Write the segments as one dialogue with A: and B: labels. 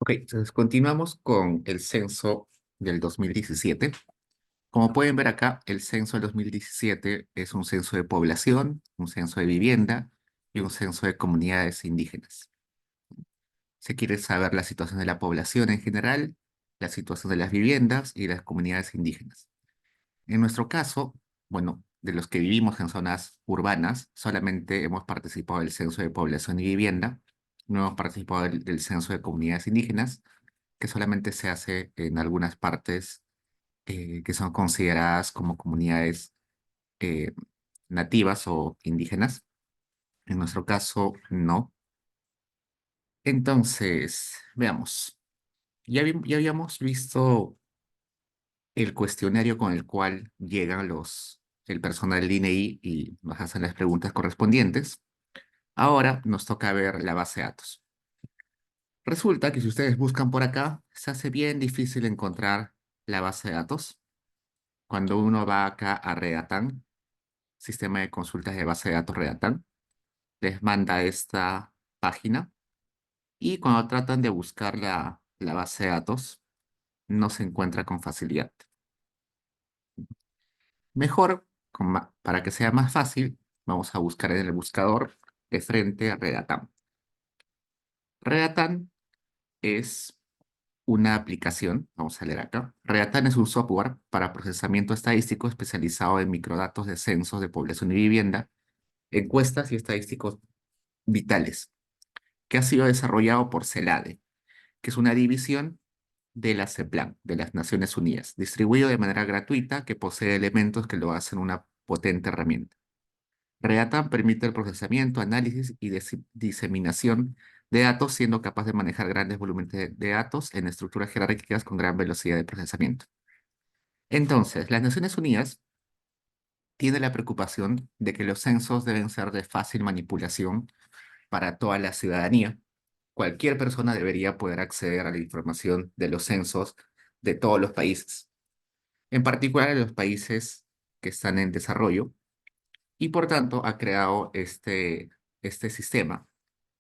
A: Ok, entonces continuamos con el censo del 2017. Como pueden ver acá, el censo del 2017 es un censo de población, un censo de vivienda y un censo de comunidades indígenas. Se quiere saber la situación de la población en general, la situación de las viviendas y las comunidades indígenas. En nuestro caso, bueno, de los que vivimos en zonas urbanas, solamente hemos participado del censo de población y vivienda, no hemos participado del censo de comunidades indígenas, que solamente se hace en algunas partes que son consideradas como comunidades eh, nativas o indígenas. En nuestro caso, no. Entonces, veamos. Ya habíamos visto el cuestionario con el cual llegan el personal del INEI y nos hacen las preguntas correspondientes. Ahora nos toca ver la base de datos. Resulta que si ustedes buscan por acá, se hace bien difícil encontrar la base de datos. Cuando uno va acá a Redatan, sistema de consultas de base de datos Redatan, les manda esta página y cuando tratan de buscar la base de datos, no se encuentra con facilidad. Mejor, para que sea más fácil, vamos a buscar en el buscador de frente a Redatan. Redatan es una aplicación, vamos a leer acá. Redatan es un software para procesamiento estadístico especializado en microdatos de censos de población y vivienda, encuestas y estadísticos vitales, que ha sido desarrollado por CELADE, que es una división de la CEPLAN, de las Naciones Unidas, distribuido de manera gratuita que posee elementos que lo hacen una potente herramienta. Redatan permite el procesamiento, análisis y diseminación de datos, siendo capaz de manejar grandes volúmenes de datos en estructuras jerárquicas con gran velocidad de procesamiento. Entonces, las Naciones Unidas tiene la preocupación de que los censos deben ser de fácil manipulación para toda la ciudadanía. Cualquier persona debería poder acceder a la información de los censos de todos los países, en particular de los países que están en desarrollo, y por tanto ha creado este sistema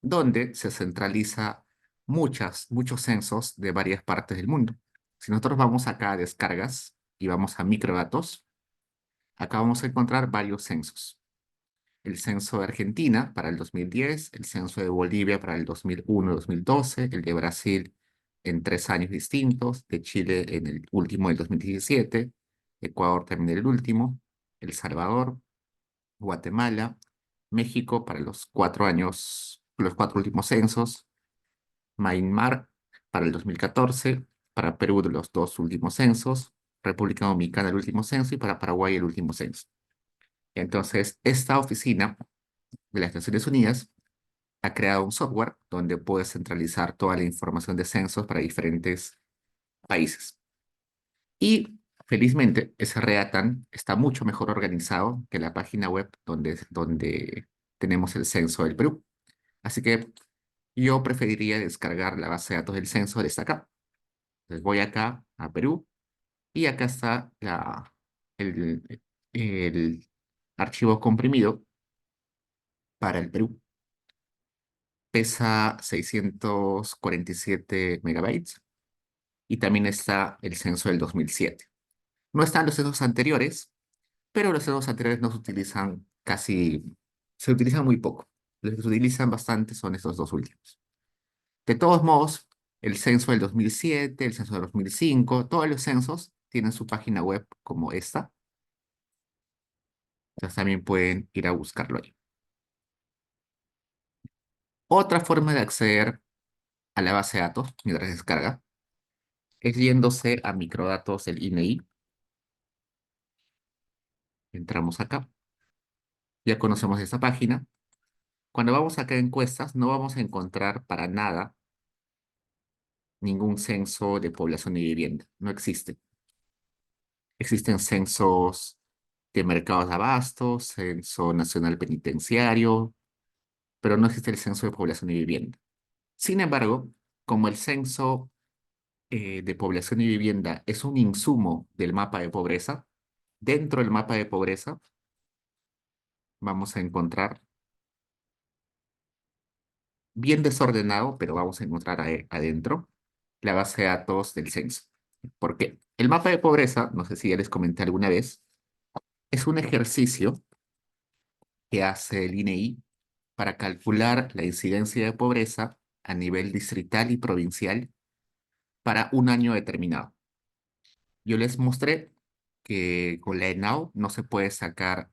A: donde se centraliza muchos censos de varias partes del mundo. Si nosotros vamos acá a descargas y vamos a microdatos, acá vamos a encontrar varios censos. El censo de Argentina para el 2010, el censo de Bolivia para el 2001-2012, el de Brasil en 3 años distintos, de Chile en el último del 2017, Ecuador también en el último, El Salvador, Guatemala, México para los 4 años, los 4 últimos censos, Myanmar para el 2014, para Perú de los 2 últimos censos, República Dominicana el último censo y para Paraguay el último censo. Entonces, esta oficina de las Naciones Unidas ha creado un software donde puede centralizar toda la información de censos para diferentes países. Y felizmente, ese Reatan está mucho mejor organizado que la página web donde tenemos el censo del Perú. Así que yo preferiría descargar la base de datos del censo desde acá. Entonces voy acá a Perú y acá está el, el archivo comprimido para el Perú. Pesa 647 megabytes y también está el censo del 2007. No están los censos anteriores, pero los censos anteriores no se utilizan se utilizan muy poco. Los que se utilizan bastante son estos 2 últimos. De todos modos, el censo del 2007, el censo del 2005, todos los censos tienen su página web como esta. Entonces también pueden ir a buscarlo ahí. Otra forma de acceder a la base de datos mientras descarga es yéndose a microdatos del INEI. Entramos acá. Ya conocemos esta página. Cuando vamos acá a encuestas, no vamos a encontrar para nada ningún censo de población y vivienda. No existe. Existen censos de mercados de abastos, censo nacional penitenciario, pero no existe el censo de población y vivienda. Sin embargo, como el censo de población y vivienda es un insumo del mapa de pobreza, dentro del mapa de pobreza vamos a encontrar bien desordenado, pero vamos a encontrar adentro la base de datos del censo. ¿Por qué? El mapa de pobreza, no sé si ya les comenté alguna vez, es un ejercicio que hace el INEI para calcular la incidencia de pobreza a nivel distrital y provincial para un año determinado. Yo les mostré que con la ENAU no se puede sacar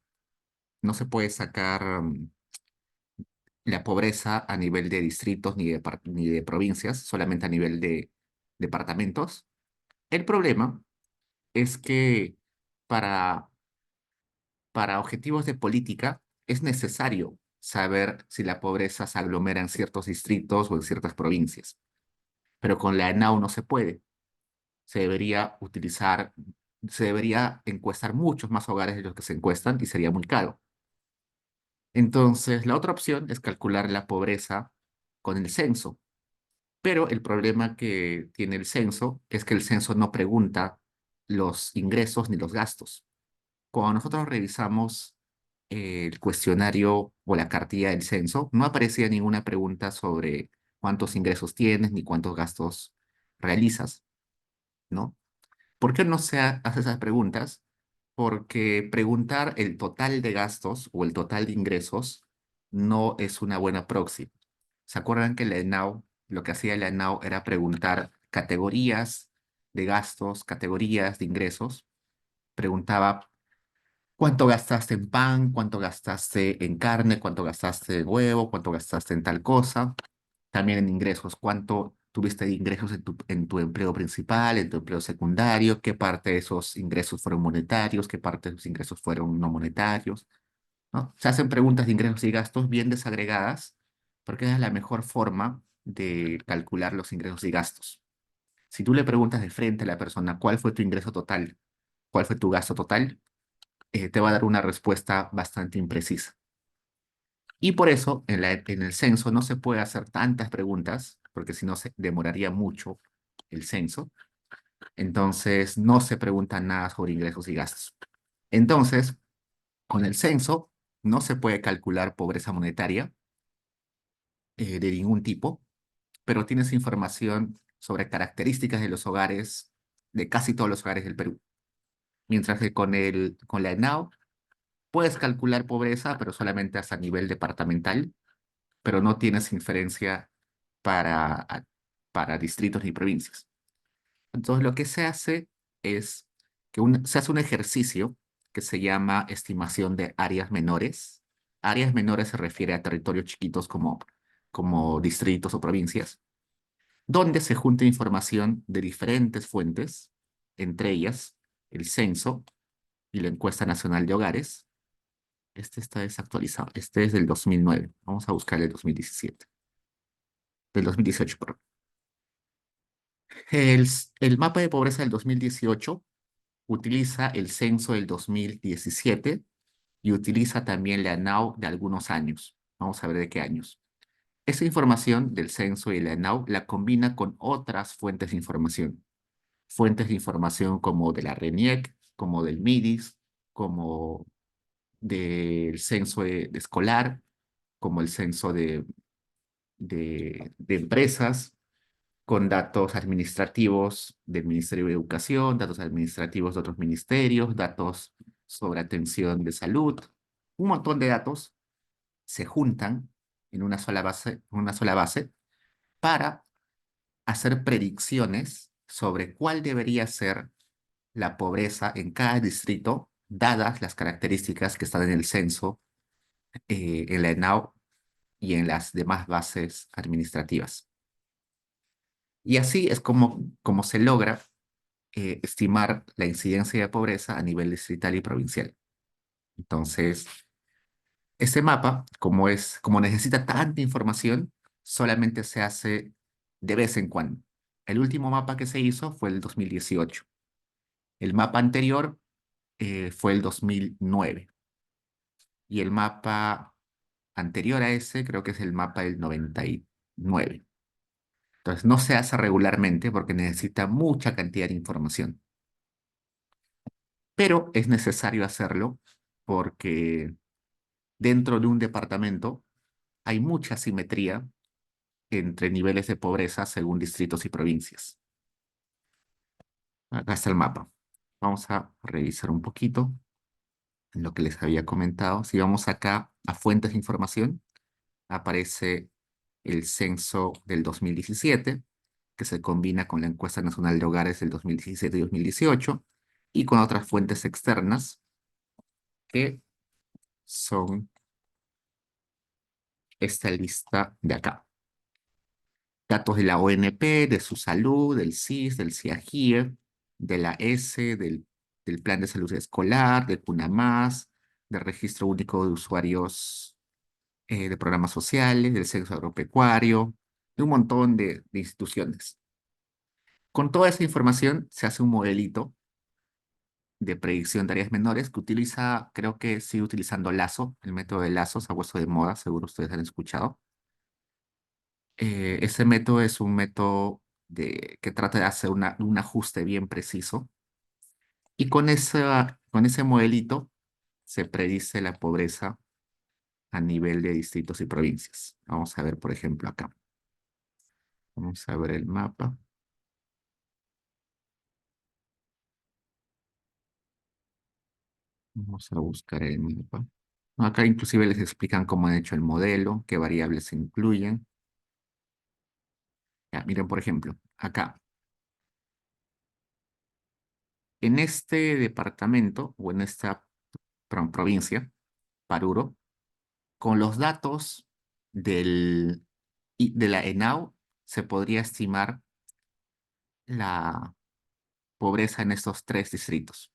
A: la pobreza a nivel de distritos ni de provincias, solamente a nivel de departamentos. El problema es que para, para objetivos de política es necesario saber si la pobreza se aglomera en ciertos distritos o en ciertas provincias, pero con la ENAU no se puede. Se debería utilizar, se debería encuestar muchos más hogares de los que se encuestan y sería muy caro. Entonces, la otra opción es calcular la pobreza con el censo, pero el problema que tiene el censo es que el censo no pregunta los ingresos ni los gastos. Cuando nosotros revisamos el cuestionario o la cartilla del censo, no aparecía ninguna pregunta sobre cuántos ingresos tienes ni cuántos gastos realizas, ¿no? ¿Por qué no se hace esas preguntas? Porque preguntar el total de gastos o el total de ingresos no es una buena proxy. ¿Se acuerdan que la ENAU, lo que hacía la ENAU era preguntar categorías de gastos, categorías de ingresos? Preguntaba cuánto gastaste en pan, cuánto gastaste en carne, cuánto gastaste en huevo, cuánto gastaste en tal cosa. También en ingresos, cuánto tuviste de ingresos en tu empleo principal, en tu empleo secundario, qué parte de esos ingresos fueron monetarios, qué parte de esos ingresos fueron no monetarios, ¿no? Se hacen preguntas de ingresos y gastos bien desagregadas, porque es la mejor forma de calcular los ingresos y gastos. Si tú le preguntas de frente a la persona cuál fue tu ingreso total, cuál fue tu gasto total, te va a dar una respuesta bastante imprecisa. Y por eso en el censo no se puede hacer tantas preguntas, porque si no se demoraría mucho el censo. Entonces no se pregunta nada sobre ingresos y gastos. Entonces, con el censo no se puede calcular pobreza monetaria de ningún tipo, pero tienes información sobre características de los hogares, de casi todos los hogares del Perú. Mientras que con la ENAO puedes calcular pobreza, pero solamente hasta nivel departamental, pero no tienes inferencia para, para distritos ni provincias. Entonces, lo que se hace es que se hace un ejercicio que se llama estimación de áreas menores. Áreas menores se refiere a territorios chiquitos como distritos o provincias, donde se junta información de diferentes fuentes, entre ellas el censo y la encuesta nacional de hogares. Este está desactualizado. Este es del 2009. Vamos a buscar el 2017. Del 2018, perdón. El mapa de pobreza del 2018 utiliza el censo del 2017 y utiliza también la ANAU de algunos años. Vamos a ver de qué años. Esa información del censo y la ANAU la combina con otras fuentes de información. Fuentes de información como de la RENIEC, como del MIDIS, como del censo de escolar, como el censo de empresas, con datos administrativos del Ministerio de Educación, datos administrativos de otros ministerios, datos sobre atención de salud. Un montón de datos se juntan en una sola base para hacer predicciones sobre cuál debería ser la pobreza en cada distrito, dadas las características que están en el censo, en la ENAO y en las demás bases administrativas. Y así es como se logra estimar la incidencia de pobreza a nivel distrital y provincial. Entonces, este mapa, como necesita tanta información, solamente se hace de vez en cuando. El último mapa que se hizo fue el 2018. El mapa anterior fue el 2009. Y el mapa anterior a ese creo que es el mapa del 99. Entonces, no se hace regularmente porque necesita mucha cantidad de información. Pero es necesario hacerlo porque dentro de un departamento hay mucha simetría entre niveles de pobreza según distritos y provincias. Acá está el mapa. Vamos a revisar un poquito lo que les había comentado. Si vamos acá a fuentes de información, aparece el censo del 2017, que se combina con la encuesta nacional de hogares del 2017 y 2018, y con otras fuentes externas que son esta lista de acá. Datos de la ONP, de su salud, del CIS, del CIAGIE, de la ESE, del Plan de Salud Escolar, de CUNAMAS, del Registro Único de Usuarios de Programas Sociales, del Censo Agropecuario, de un montón de instituciones. Con toda esa información se hace un modelito de predicción de áreas menores que utiliza, creo que sigue utilizando Lazo, el método de Lazo, se ha puesto de moda, seguro ustedes han escuchado. Ese método es un método que trata de hacer un ajuste bien preciso y con ese modelito se predice la pobreza a nivel de distritos y provincias. Vamos a ver, por ejemplo, acá. Vamos a ver el mapa. Vamos a buscar el mapa. Acá inclusive les explican cómo han hecho el modelo, qué variables se incluyen. Ya, miren, por ejemplo, acá, en este departamento o en esta provincia, Paruro, con los datos de la ENAU se podría estimar la pobreza en estos tres distritos.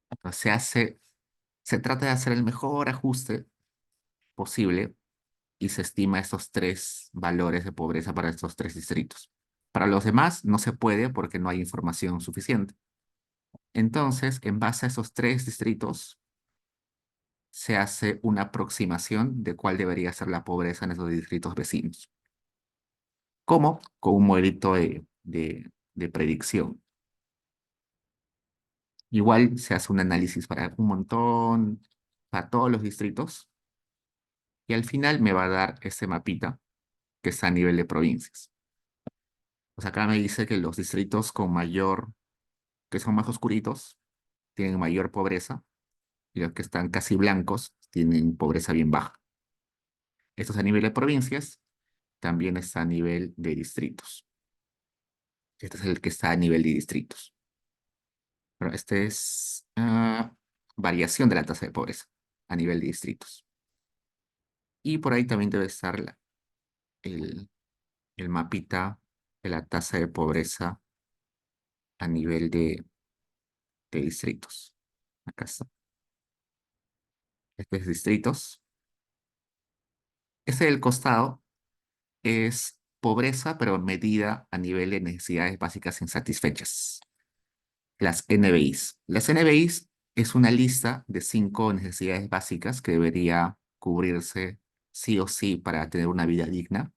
A: Entonces, se trata de hacer el mejor ajuste posible y se estima estos tres valores de pobreza para estos tres distritos. Para los demás no se puede porque no hay información suficiente. Entonces, en base a esos tres distritos, se hace una aproximación de cuál debería ser la pobreza en esos distritos vecinos. ¿Cómo? Con un modelito de predicción. Igual se hace un análisis para un montón, para todos los distritos, y al final me va a dar este mapita que está a nivel de provincias. Pues acá me dice que los distritos con mayor, que son más oscuritos, tienen mayor pobreza, y los que están casi blancos tienen pobreza bien baja. Esto es a nivel de provincias, también está a nivel de distritos. Este es el que está a nivel de distritos. Pero este es variación de la tasa de pobreza a nivel de distritos. Y por ahí también debe estar el, el mapita de la tasa de pobreza a nivel de distritos. Acá está. Este es distritos. Este del costado es pobreza, pero medida a nivel de necesidades básicas insatisfechas. Las NBIs. Las NBIs es una lista de 5 necesidades básicas que debería cubrirse sí o sí para tener una vida digna.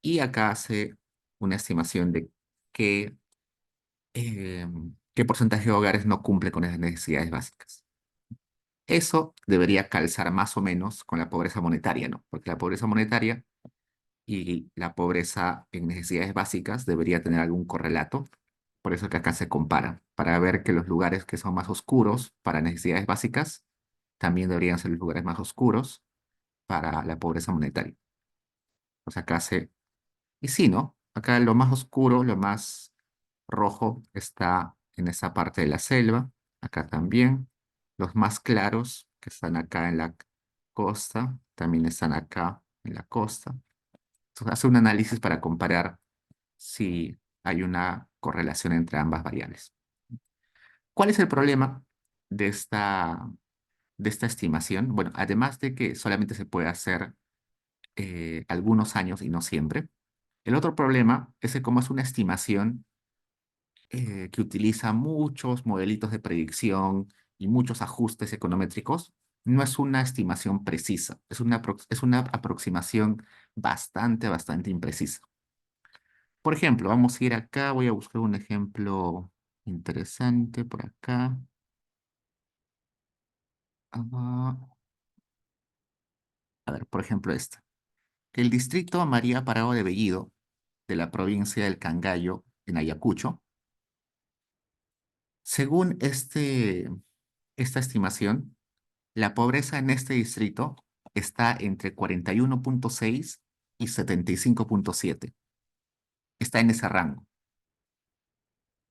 A: Y acá hace una estimación de qué, qué porcentaje de hogares no cumple con esas necesidades básicas. Eso debería calzar más o menos con la pobreza monetaria, ¿no? Porque la pobreza monetaria y la pobreza en necesidades básicas debería tener algún correlato. Por eso que acá se compara, para ver que los lugares que son más oscuros para necesidades básicas también deberían ser los lugares más oscuros para la pobreza monetaria. O sea, acá se... Y sí, ¿no? Acá lo más oscuro, lo más rojo está en esa parte de la selva, acá también. Los más claros, que están acá en la costa, también están acá en la costa. Entonces, hace un análisis para comparar si hay una correlación entre ambas variables. ¿Cuál es el problema de de esta estimación? Bueno, además de que solamente se puede hacer algunos años y no siempre, el otro problema es que como es una estimación que utiliza muchos modelitos de predicción y muchos ajustes econométricos, no es una estimación precisa, es una aproximación bastante imprecisa. Por ejemplo, vamos a ir acá, voy a buscar un ejemplo interesante por acá. Ah, a ver, por ejemplo, esta. que el distrito María Parado de Bellido, de la provincia del Cangallo, en Ayacucho, según esta estimación, la pobreza en este distrito está entre 41,6 y 75,7. Está en ese rango.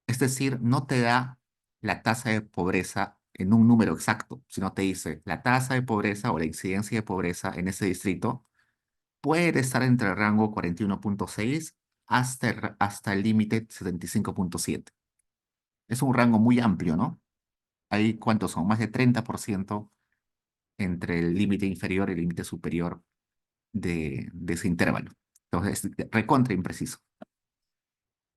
A: Es decir, no te da la tasa de pobreza en un número exacto, sino te dice la tasa de pobreza o la incidencia de pobreza en ese distrito puede estar entre el rango 41,6 hasta el límite 75,7. Es un rango muy amplio, ¿no? Hay cuántos son, más de 30% entre el límite inferior y el límite superior de ese intervalo. Entonces, es recontra impreciso.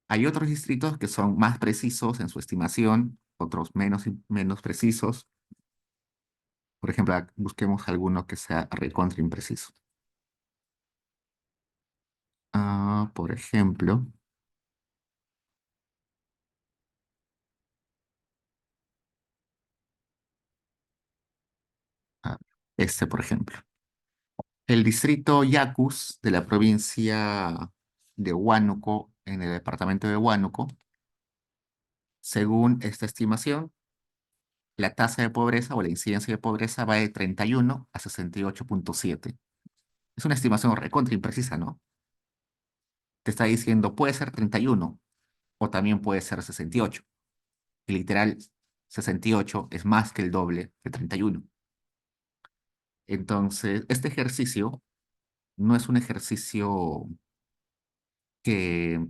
A: Hay otros distritos que son más precisos en su estimación, otros menos precisos. Por ejemplo, busquemos alguno que sea recontra impreciso. Por ejemplo, ah, este, por ejemplo. El distrito Yacus de la provincia de Huánuco, en el departamento de Huánuco, según esta estimación, la tasa de pobreza o la incidencia de pobreza va de 31 a 68,7. Es una estimación recontra imprecisa, ¿no? Te está diciendo, puede ser 31 o también puede ser 68. Y literal, 68 es más que el doble de 31. Entonces, este ejercicio no es un ejercicio que,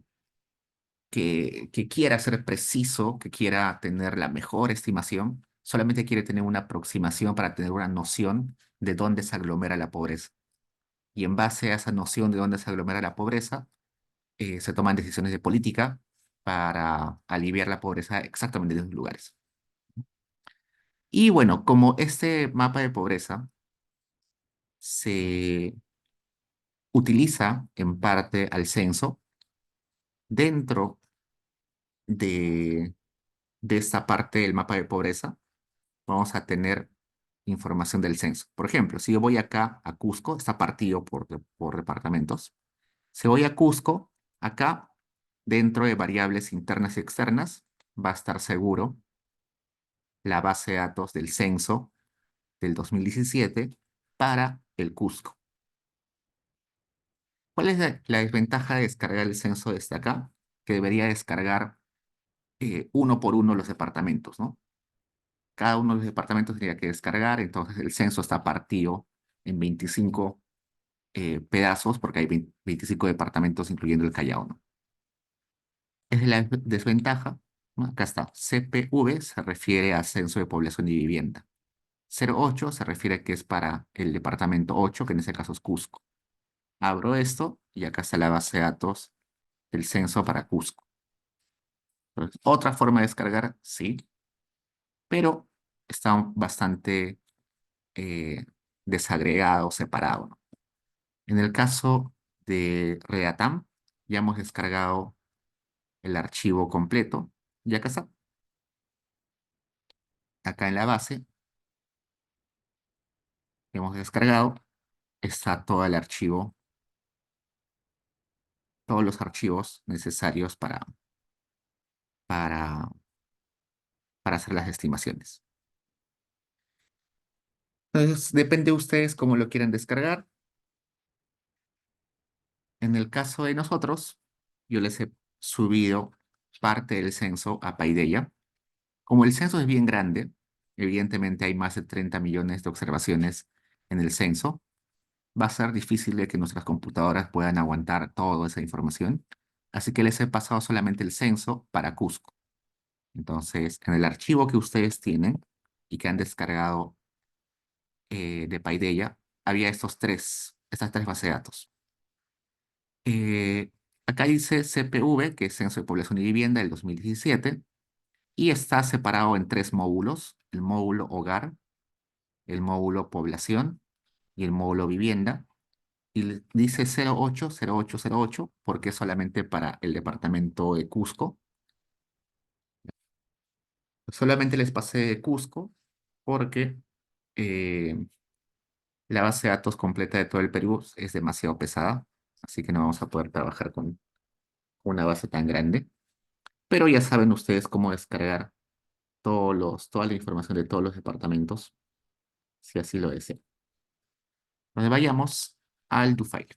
A: que quiera ser preciso, que quiera tener la mejor estimación, solamente quiere tener una aproximación para tener una noción de dónde se aglomera la pobreza. Y en base a esa noción de dónde se aglomera la pobreza, se toman decisiones de política para aliviar la pobreza exactamente en esos lugares. Y bueno, como este mapa de pobreza se utiliza en parte al censo, dentro de, de esta parte del mapa de pobreza, vamos a tener información del censo. Por ejemplo, si yo voy acá a Cusco, está partido por departamentos. Si voy a Cusco, acá, dentro de variables internas y externas, va a estar seguro la base de datos del censo del 2017 para el Cusco. ¿Cuál es la desventaja de descargar el censo desde acá? Que debería descargar uno por uno los departamentos, ¿no? Cada uno de los departamentos tendría que descargar, entonces el censo está partido en 25 pedazos, porque hay 25 departamentos, incluyendo el Callao, ¿no? Es la desventaja, ¿no? Acá está, CPV se refiere a Censo de Población y Vivienda. 08 se refiere que es para el departamento 8, que en ese caso es Cusco. Abro esto y acá está la base de datos del censo para Cusco. Entonces, otra forma de descargar, sí, pero está bastante desagregado, separado, ¿no? En el caso de Redatam, ya hemos descargado el archivo completo y acá está. Acá en la base que hemos descargado está todo el archivo, todos los archivos necesarios para, para hacer las estimaciones. Entonces, depende de ustedes cómo lo quieran descargar. En el caso de nosotros, yo les he subido parte del censo a Paideia. Como el censo es bien grande, evidentemente hay más de 30 millones de observaciones en el censo, va a ser difícil de que nuestras computadoras puedan aguantar toda esa información. Así que les he pasado solamente el censo para Cusco. Entonces, en el archivo que ustedes tienen y que han descargado de Paideia, había estas tres bases de datos. Eh, Acá dice CPV, que es Censo de Población y Vivienda del 2017, y está separado en tres módulos: el módulo Hogar, el módulo Población y el módulo Vivienda. Y dice 080808 porque es solamente para el departamento de Cusco. Solamente les pasé de Cusco porque eh, La base de datos completa de todo el Perú es demasiado pesada, así que no vamos a poder trabajar con una base tan grande. Pero ya saben ustedes cómo descargar toda la información de todos los departamentos, si así lo desean. Entonces vayamos al DoFile.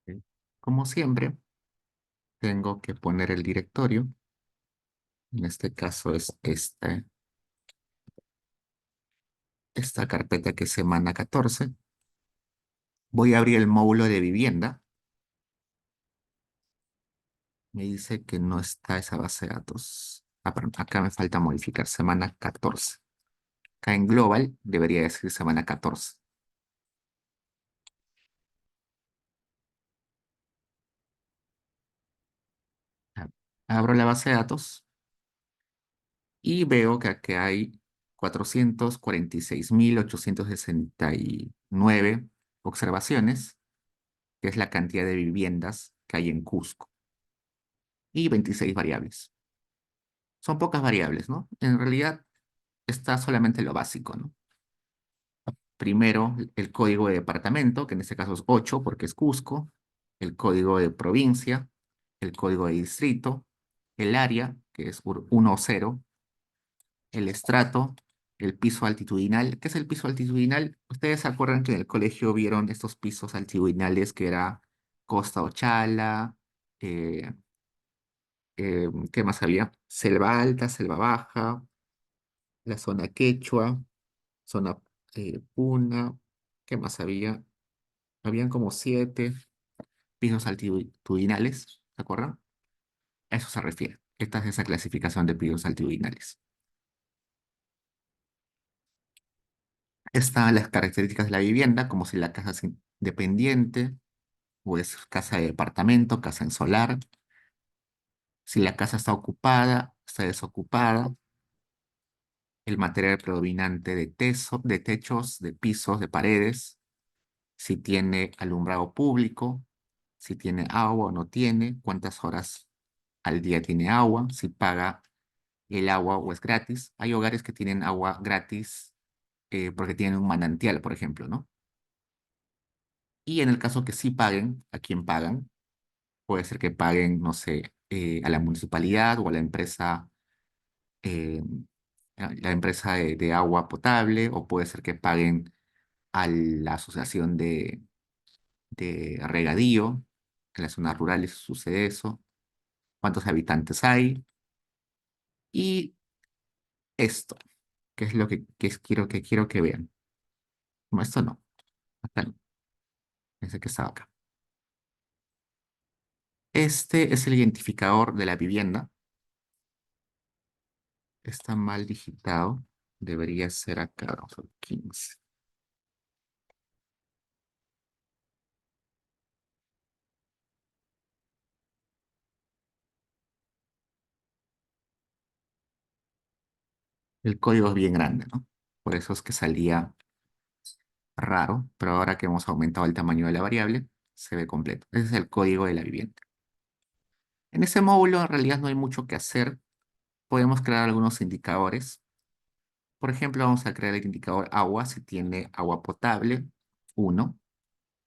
A: ¿Ok? Como siempre, tengo que poner el directorio. En este caso es esta carpeta que es semana 14. Voy a abrir el módulo de vivienda. Me dice que no está esa base de datos. Ah, perdón, acá me falta modificar semana 14. Acá en Global debería decir semana 14. Ah, abro la base de datos y veo que aquí hay 446.869 observaciones, que es la cantidad de viviendas que hay en Cusco, y 26 variables. Son pocas variables, ¿no? En realidad está solamente lo básico, ¿no? Primero, el código de departamento, que en este caso es 8 porque es Cusco, el código de provincia, el código de distrito, el área, que es 1 o 0, el estrato, el piso altitudinal. ¿Qué es el piso altitudinal? Ustedes se acuerdan que en el colegio vieron estos pisos altitudinales que era Costa Ochala, eh, ¿qué más había? Selva Alta, Selva Baja, la zona Quechua, zona Puna, ¿qué más había? Habían como 7 pisos altitudinales, ¿se acuerdan? A eso se refiere. Esta es esa clasificación de pisos altitudinales. Están las características de la vivienda, como si la casa es independiente o es casa de departamento, casa en solar, si la casa está ocupada, está desocupada, el material predominante de techos, de pisos, de paredes, si tiene alumbrado público, si tiene agua o no tiene, cuántas horas al día tiene agua, si paga el agua o es gratis. Hay hogares que tienen agua gratis porque tienen un manantial, por ejemplo, ¿no? Y en el caso que sí paguen, ¿a quién pagan? Puede ser que paguen, no sé, a la municipalidad o a eh, la empresa de agua potable, o puede ser que paguen a la asociación de regadío. En las zonas rurales sucede eso. ¿Cuántos habitantes hay? Y esto, que es lo quiero que vean. No, esto no. Acá no. Ese que estaba acá. Este es el identificador de la vivienda. Está mal digitado. Debería ser acá. Vamos a ver, 15. El código es bien grande, ¿no? Por eso es que salía raro, pero ahora que hemos aumentado el tamaño de la variable, se ve completo. Ese es el código de la vivienda. En ese módulo en realidad no hay mucho que hacer. Podemos crear algunos indicadores. Por ejemplo, vamos a crear el indicador agua si tiene agua potable, 1.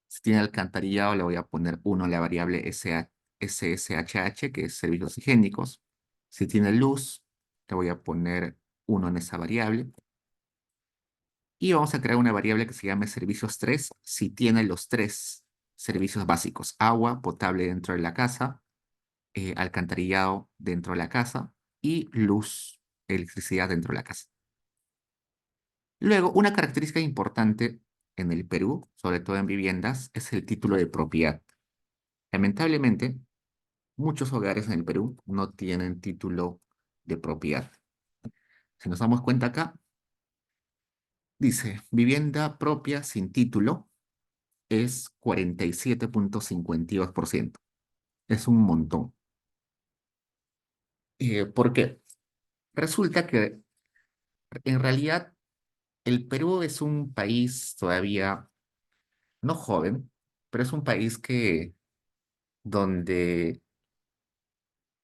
A: Si tiene alcantarillado, le voy a poner 1 a la variable SSHH, que es servicios higiénicos. Si tiene luz, le voy a poner 1 en esa variable. Y vamos a crear una variable que se llame servicios 3 si tiene los 3 servicios básicos: agua potable dentro de la casa, alcantarillado dentro de la casa y luz, electricidad dentro de la casa. Luego, una característica importante en el Perú, sobre todo en viviendas, es el título de propiedad. Lamentablemente, muchos hogares en el Perú no tienen título de propiedad. Si nos damos cuenta acá, dice vivienda propia sin título es 47,52%. Es un montón. ¿Por qué? Resulta que en realidad el Perú es un país todavía no joven, pero es un país donde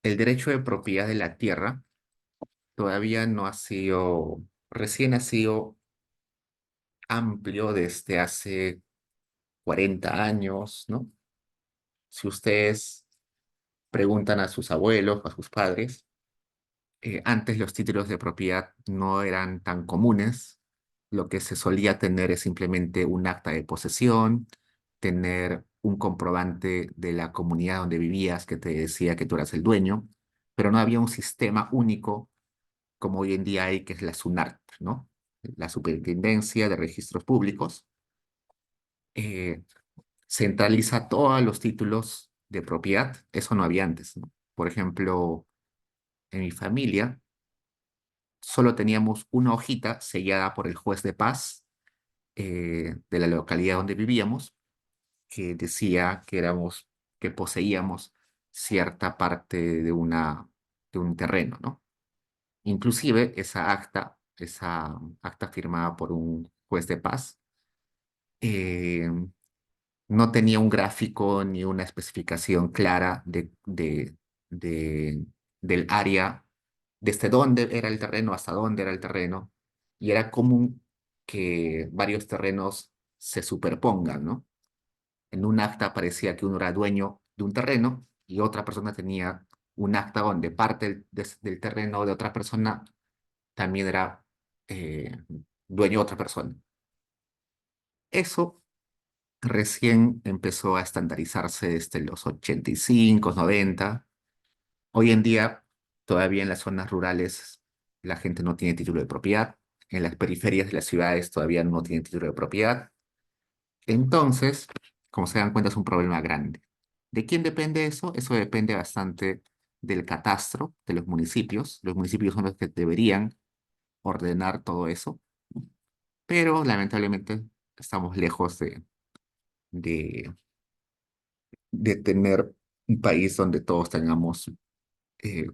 A: el derecho de propiedad de la tierra todavía no ha sido, recién ha sido amplio desde hace 40 años, ¿no? Si ustedes preguntan a sus abuelos, a sus padres, antes los títulos de propiedad no eran tan comunes. Lo que se solía tener es simplemente un acta de posesión, tener un comprobante de la comunidad donde vivías que te decía que tú eras el dueño, pero no había un sistema único como hoy en día hay, que es la SUNARP, ¿no? La Superintendencia de Registros Públicos. eh, Centraliza todos los títulos de propiedad. Eso no había antes, ¿no? Por ejemplo, en mi familia solo teníamos una hojita sellada por el juez de paz de la localidad donde vivíamos, que decía que que poseíamos cierta parte de un terreno, ¿no? Inclusive esa acta firmada por un juez de paz, eh, no tenía un gráfico ni una especificación clara de- del área, desde dónde era el terreno hasta dónde era el terreno, y era común que varios terrenos se superpongan, ¿no? En un acta parecía que uno era dueño de un terreno y otra persona tenía un acta donde parte del terreno de otra persona también era eh, dueño de otra persona. Eso recién empezó a estandarizarse desde los 85, 90. Hoy en día, todavía en las zonas rurales, la gente no tiene título de propiedad. En las periferias de las ciudades todavía no tienen título de propiedad. Entonces, como se dan cuenta, es un problema grande. ¿De quién depende eso? Eso depende bastante del catastro de los municipios. Los municipios son los que deberían ordenar todo eso, pero lamentablemente estamos lejos de, de tener un país donde todos tengamos eh,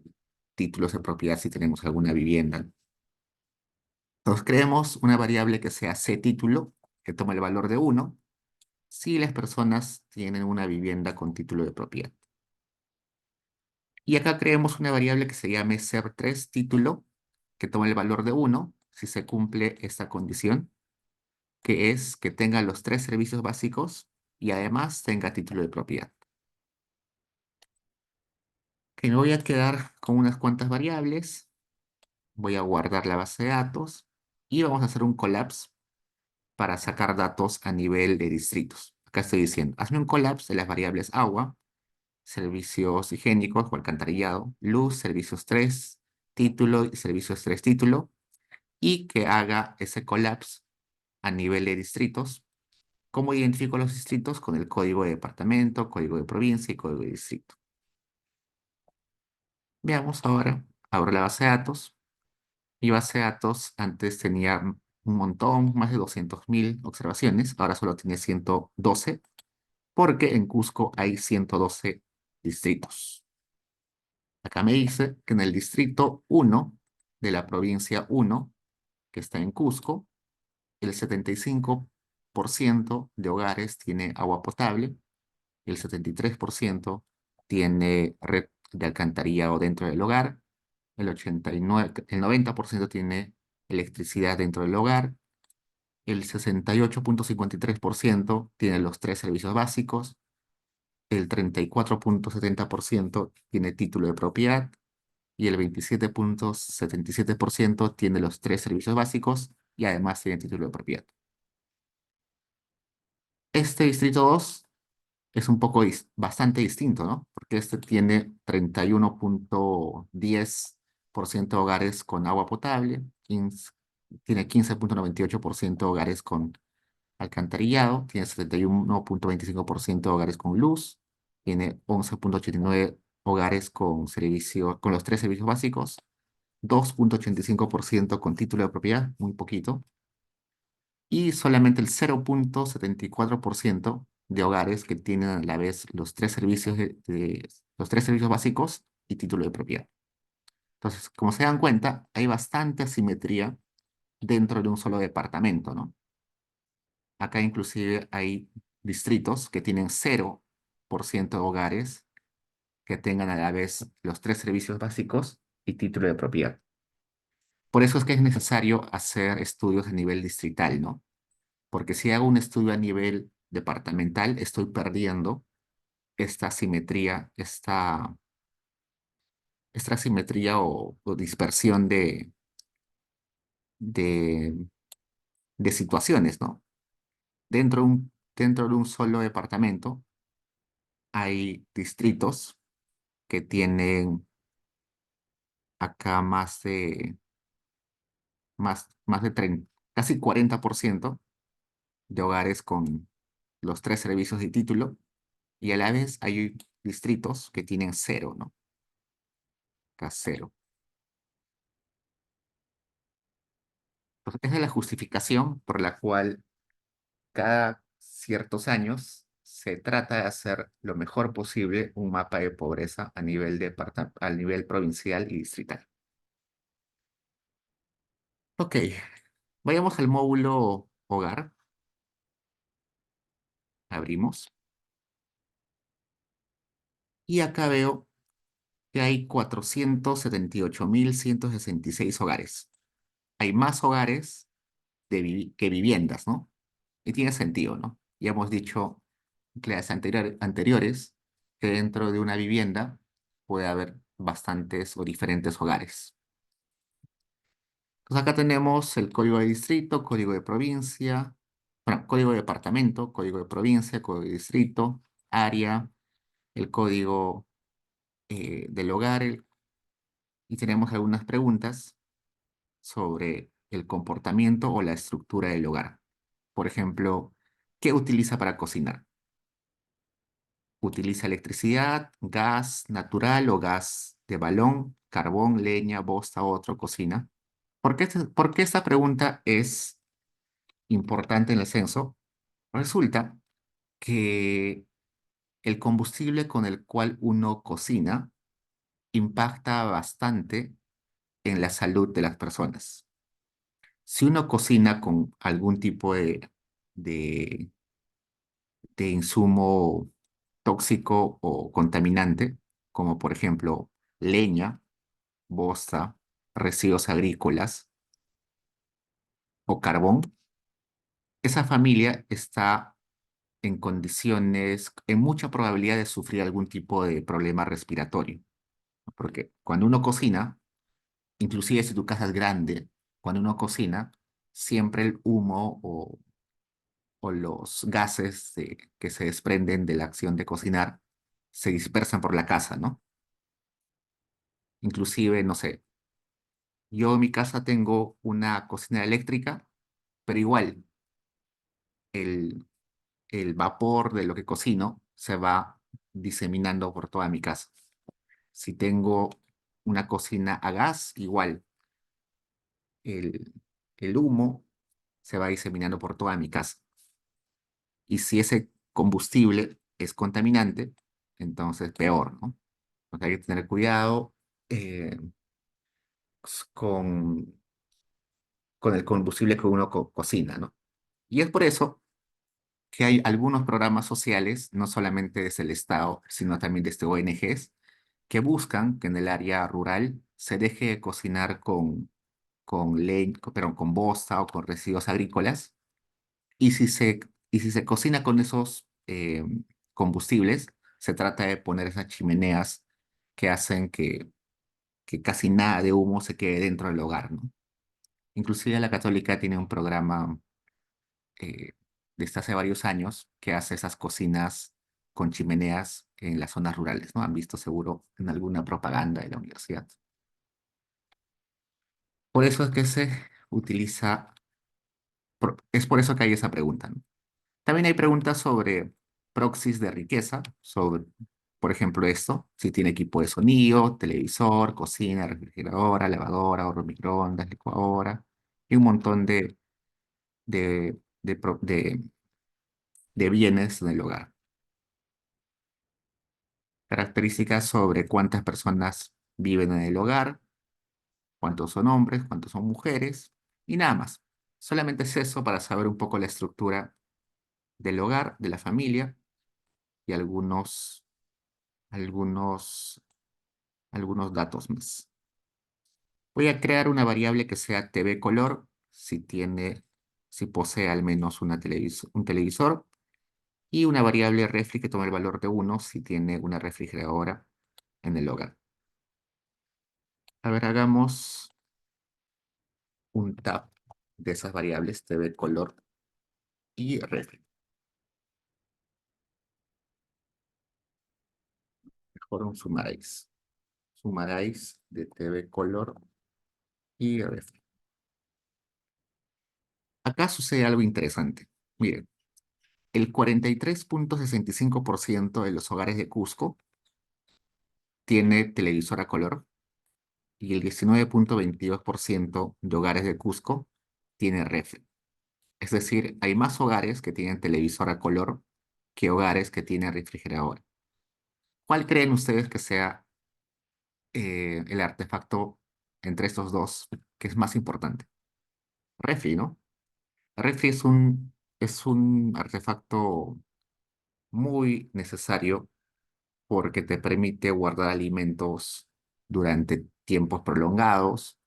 A: títulos de propiedad si tenemos alguna vivienda. Entonces creemos una variable que sea C título, que toma el valor de uno, si las personas tienen una vivienda con título de propiedad. Y acá creemos una variable que se llame SER3 título, que toma el valor de uno si se cumple esta condición, que es que tenga los tres servicios básicos y además tenga título de propiedad. Que me voy a quedar con unas cuantas variables. Voy a guardar la base de datos y vamos a hacer un collapse para sacar datos a nivel de distritos. Acá estoy diciendo, hazme un collapse de las variables agua, servicios higiénicos o alcantarillado, luz, servicios 3, título y servicios 3 título, y que haga ese collapse a nivel de distritos. ¿Cómo identifico los distritos? Con el código de departamento, código de provincia y código de distrito. Veamos ahora, abro la base de datos. Mi base de datos antes tenía un montón, más de 200.000 observaciones, ahora solo tiene 112, porque en Cusco hay 112 distritos. Acá me dice que en el distrito 1 de la provincia 1, que está en Cusco, el 75% de hogares tiene agua potable, el 73% tiene red de alcantarillado dentro del hogar, el 90% tiene electricidad dentro del hogar, el 68,53% tiene los tres servicios básicos, el 34,70% tiene título de propiedad y el 27,77% tiene los tres servicios básicos y además tiene título de propiedad. Este distrito 2 es un poco bastante distinto, ¿no? Porque este tiene 31,10% de hogares con agua potable, tiene 15,98% de hogares con alcantarillado, tiene 71,25% de hogares con luz, tiene 11,89 hogares con con los tres servicios básicos, 2,85% con título de propiedad, muy poquito, y solamente el 0,74% de hogares que tienen a la vez los tres servicios, los tres servicios básicos y título de propiedad. Entonces, como se dan cuenta, hay bastante asimetría dentro de un solo departamento, ¿no? Acá inclusive hay distritos que tienen 0% de hogares que tengan a la vez los tres servicios básicos y título de propiedad. Por eso es que es necesario hacer estudios a nivel distrital, ¿no? Porque si hago un estudio a nivel departamental, estoy perdiendo esta simetría, esta simetría o dispersión de, de situaciones, ¿no? Dentro de un solo departamento hay distritos que tienen acá más de 30, casi 40% de hogares con los tres servicios de título, y a la vez hay distritos que tienen cero, ¿no? Acá cero. Entonces, esa es la justificación por la cual cada ciertos años se trata de hacer lo mejor posible un mapa de pobreza a nivel provincial y distrital. Ok, vayamos al módulo hogar. Abrimos. Y acá veo que hay 478.166 hogares. Hay más hogares que viviendas, ¿no? Y tiene sentido, ¿no? Ya hemos dicho en clases anteriores que dentro de una vivienda puede haber bastantes o diferentes hogares. Entonces acá tenemos el código de distrito, código de provincia, bueno, código de departamento, código de provincia, código de distrito, área, el código del hogar, y tenemos algunas preguntas sobre el comportamiento o la estructura del hogar. Por ejemplo, ¿qué utiliza para cocinar? ¿Utiliza electricidad, gas natural o gas de balón, carbón, leña, bosta u otro cocina? ¿Por qué esta pregunta es importante en el censo? Resulta que el combustible con el cual uno cocina impacta bastante en la salud de las personas. Si uno cocina con algún tipo de, de insumo tóxico o contaminante, como por ejemplo leña, bosta, residuos agrícolas o carbón, esa familia está en condiciones, en mucha probabilidad de sufrir algún tipo de problema respiratorio. Porque cuando uno cocina, inclusive si tu casa es grande, cuando uno cocina, siempre el humo o los gases que se desprenden de la acción de cocinar se dispersan por la casa, ¿no? Inclusive, no sé, yo en mi casa tengo una cocina eléctrica, pero igual el, el vapor de lo que cocino se va diseminando por toda mi casa. Si tengo una cocina a gas, igual el, el humo se va diseminando por toda mi casa. Y si ese combustible es contaminante, entonces peor, ¿no? Entonces hay que tener cuidado eh, con, con el combustible que uno cocina, ¿no? Y es por eso que hay algunos programas sociales, no solamente desde el Estado, sino también desde ONGs, que buscan que en el área rural se deje de cocinar con leña, perdón, con bosta o con residuos agrícolas. Y si se cocina con esos combustibles, se trata de poner esas chimeneas que hacen que casi nada de humo se quede dentro del hogar, ¿no? Inclusive la Católica tiene un programa eh, desde hace varios años que hace esas cocinas con chimeneas en las zonas rurales, ¿no? Han visto seguro en alguna propaganda de la universidad. Por eso es que se utiliza, es por eso que hay esa pregunta, ¿no? También hay preguntas sobre proxies de riqueza, sobre, por ejemplo, esto, si tiene equipo de sonido, televisor, cocina, refrigeradora, lavadora, horno microondas, licuadora, y un montón de, pro- de bienes en el hogar. Características sobre cuántas personas viven en el hogar, cuántos son hombres, cuántos son mujeres, y nada más. Solamente es eso para saber un poco la estructura del hogar, de la familia y algunos, algunos datos más. Voy a crear una variable que sea TV color si posee al menos un televisor y una variable refri que tome el valor de 1 si tiene una refrigeradora en el hogar. A ver, hagamos un tab de esas variables TV color y refri. Mejor un sumaráis. Sumaráis de TV color y refri. Acá sucede algo interesante. Miren, el 43,65% de los hogares de Cusco tiene televisor a color y el 19,22% de hogares de Cusco tiene refri. Es decir, hay más hogares que tienen televisor a color que hogares que tienen refrigerador. ¿Cuál creen ustedes que sea el artefacto entre estos dos que es más importante? Refri, ¿no? Refri es un artefacto muy necesario porque te permite guardar alimentos durante tiempos prolongados,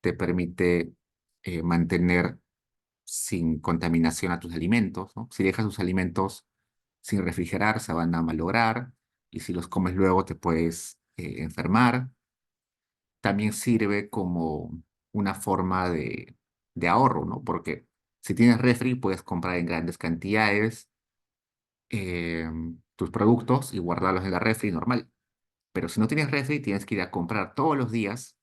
A: te permite mantener sin contaminación a tus alimentos, ¿no? Si dejas tus alimentos sin refrigerar, se van a malograr y si los comes luego te puedes enfermar. También sirve como una forma de ahorro, ¿no? Porque si tienes refri, puedes comprar en grandes cantidades eh, tus productos y guardarlos en la refri normal. Pero si no tienes refri, tienes que ir a comprar todos los días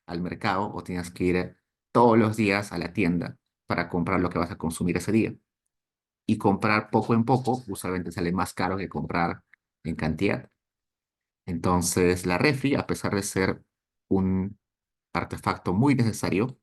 A: al mercado o tienes que ir todos los días a la tienda para comprar lo que vas a consumir ese día. Y comprar poco en poco usualmente sale más caro que comprar en cantidad. Entonces, la refri, a pesar de ser un artefacto muy necesario,